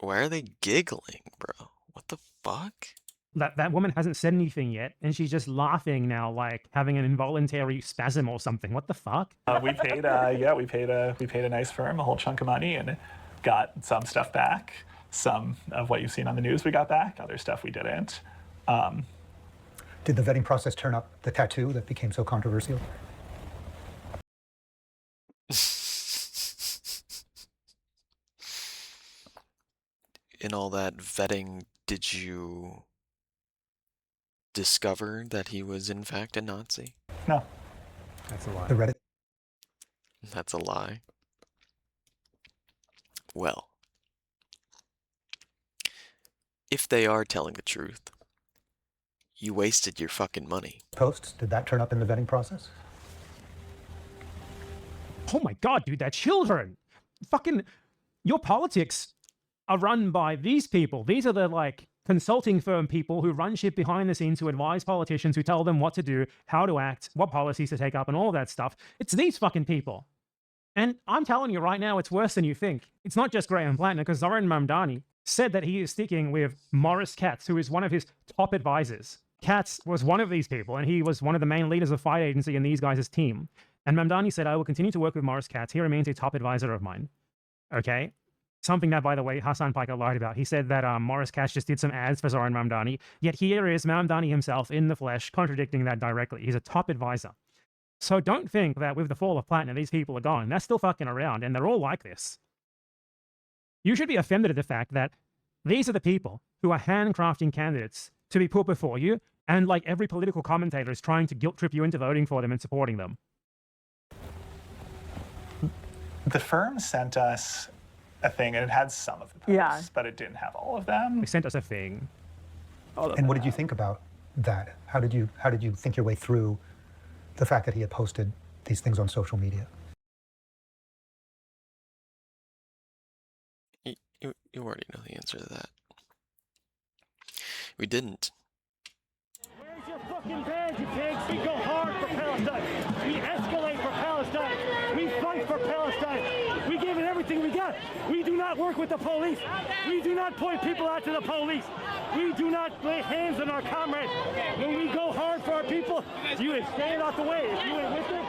Why are they giggling, bro? What the fuck? That woman hasn't said anything yet, and she's just laughing now, like having an involuntary spasm or something. What the fuck? We paid a nice firm a whole chunk of money and got some stuff back. Some of what you've seen on the news we got back. Other stuff we didn't. Did the vetting process turn up the tattoo that became so controversial? In all that vetting, did you discover that he was in fact a Nazi? No. That's a lie. The Reddit? That's a lie. Well, if they are telling the truth, you wasted your fucking money. Posts, did that turn up in the vetting process? Oh my god, dude, they're children. Fucking, your politics are run by these people. These are the, like, consulting firm people who run shit behind the scenes, who advise politicians, who tell them what to do, how to act, what policies to take up, and all that stuff. It's these fucking people. And I'm telling you right now, it's worse than you think. It's not just Graham Plattner, because Zoran Mamdani said that he is sticking with Maurice Katz, who is one of his top advisors. Katz was one of these people, and he was one of the main leaders of Fight Agency in these guys' team. And Mamdani said, I will continue to work with Maurice Katz. He remains a top advisor of mine. Okay? Something that, by the way, Hassan Piker lied about. He said that Maurice Katz just did some ads for Zoran Mamdani, yet here is Mamdani himself in the flesh contradicting that directly. He's a top advisor. So don't think that with the fall of Plattner, these people are gone. They're still fucking around, and they're all like this. You should be offended at the fact that these are the people who are handcrafting candidates to be put before you, and like every political commentator is trying to guilt trip you into voting for them and supporting them. The firm sent us a thing, and it had some of the posts, but it didn't have all of them. They sent us a thing. And what did you think about that? How did you think your way through the fact that he had posted these things on social media? You already know the answer to that. We didn't. Where's your fucking badge, you pigs? We go hard for Palestine. We escalate for Palestine. We fight for Palestine. We give it everything we got. We do not work with the police. We do not point people out to the police. We do not lay hands on our comrades. When we go hard for our people, you ain't staying out the way. If you ain't with it,